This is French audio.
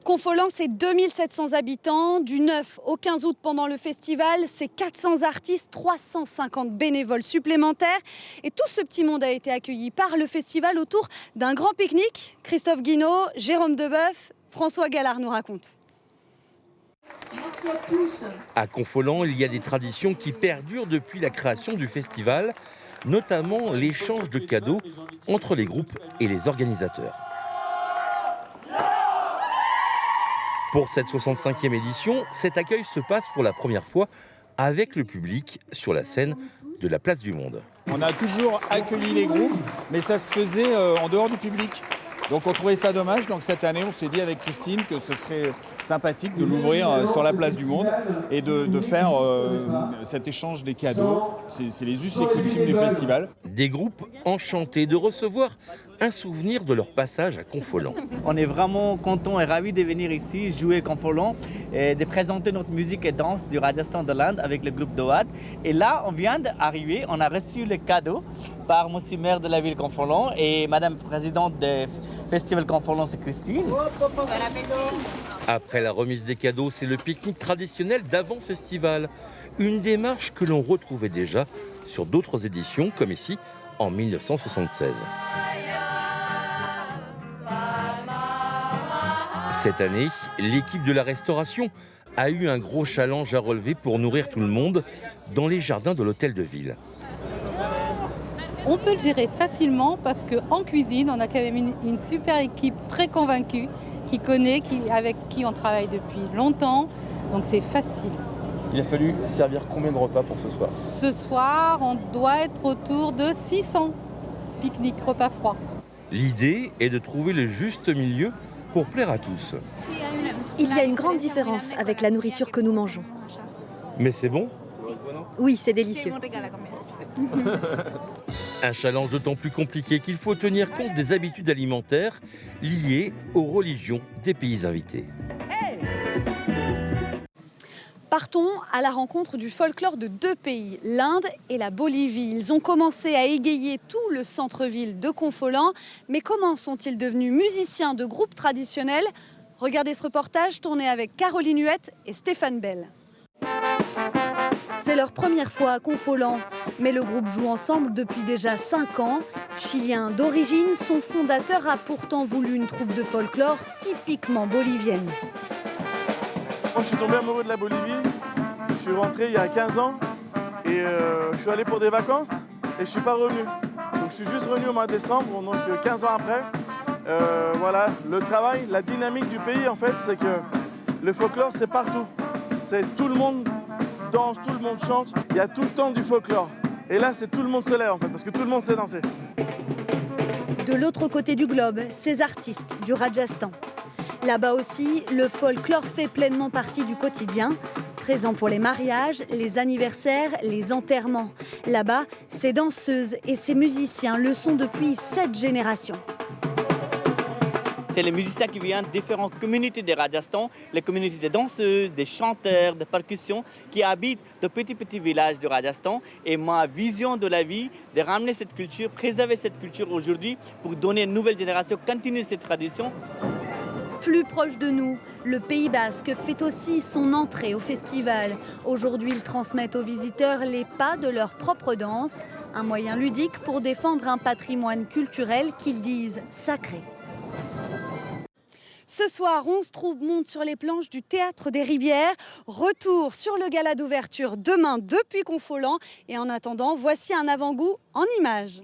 Confolens, c'est 2700 habitants. Du 9 au 15 août pendant le festival, c'est 400 artistes, 350 bénévoles supplémentaires. Et tout ce petit monde a été accueilli par le festival autour d'un grand pique-nique. Christophe Guinaud, Jérôme Debeuf, François Gallard nous racontent. Merci à tous. À Confolens, il y a des traditions qui perdurent depuis la création du festival, notamment l'échange de cadeaux entre les groupes et les organisateurs. Pour cette 65e édition, cet accueil se passe pour la première fois avec le public sur la scène de la Place du Monde. On a toujours accueilli les groupes, mais ça se faisait en dehors du public. Donc on trouvait ça dommage. Donc cette année, on s'est dit avec Christine que ce serait sympathique de l'ouvrir sur la Place du Monde et de faire cet échange des cadeaux. C'est les us et coutumes du festival. Des groupes enchantés de recevoir un souvenir de leur passage à Confolens. On est vraiment contents et ravis de venir ici jouer à Confolens et de présenter notre musique et danse du Rajasthan de l'Inde avec le groupe Doad. Et là, on vient d'arriver, on a reçu le cadeau par monsieur maire de la ville Confolens et madame présidente du festival Confolens, c'est Christine. Après la remise des cadeaux, c'est le pique-nique traditionnel d'avant-festival. Une démarche que l'on retrouvait déjà sur d'autres éditions, comme ici en 1976. Cette année, l'équipe de la restauration a eu un gros challenge à relever pour nourrir tout le monde dans les jardins de l'hôtel de ville. On peut le gérer facilement parce qu'en cuisine, on a quand même une super équipe très convaincue qui connaît, avec qui on travaille depuis longtemps. Donc c'est facile. Il a fallu servir combien de repas pour ce soir? Ce soir, on doit être autour de 600 pique-niques repas froids. L'idée est de trouver le juste milieu pour plaire à tous. Il y a une grande différence avec la nourriture que nous mangeons. Mais c'est bon? Oui, c'est délicieux. Un challenge d'autant plus compliqué qu'il faut tenir compte des habitudes alimentaires liées aux religions des pays invités. Partons à la rencontre du folklore de deux pays, l'Inde et la Bolivie. Ils ont commencé à égayer tout le centre-ville de Confolens. Mais comment sont-ils devenus musiciens de groupes traditionnels? Regardez ce reportage tourné avec Caroline Huette et Stéphane Bell. C'est leur première fois à Confolens, mais le groupe joue ensemble depuis déjà 5 ans. Chilien d'origine, son fondateur a pourtant voulu une troupe de folklore typiquement bolivienne. Moi, je suis tombé amoureux de la Bolivie. Je suis rentré il y a 15 ans et je suis allé pour des vacances et je ne suis pas revenu. Donc je suis juste revenu au mois de décembre, donc 15 ans après. Voilà, le travail, la dynamique du pays, en fait, c'est que le folklore, c'est partout. C'est tout le monde danse, tout le monde chante. Il y a tout le temps du folklore. Et là, c'est tout le monde se lève, en fait, parce que tout le monde sait danser. De l'autre côté du globe, ces artistes du Rajasthan. Là-bas aussi, le folklore fait pleinement partie du quotidien. Présent pour les mariages, les anniversaires, les enterrements. Là-bas, ces danseuses et ces musiciens le sont depuis 7 générations. C'est les musiciens qui viennent de différentes communautés de Rajasthan, les communautés de danseuses, des chanteurs, de percussions, qui habitent de petits villages du Rajasthan. Et ma vision de la vie, de ramener cette culture, préserver cette culture aujourd'hui pour donner à une nouvelle génération, continuer cette tradition. Plus proche de nous, le Pays Basque fait aussi son entrée au festival. Aujourd'hui, ils transmettent aux visiteurs les pas de leur propre danse, un moyen ludique pour défendre un patrimoine culturel qu'ils disent sacré. Ce soir, 11 troupes montent sur les planches du Théâtre des Rivières. Retour sur le gala d'ouverture demain depuis Confolens. Et en attendant, voici un avant-goût en images.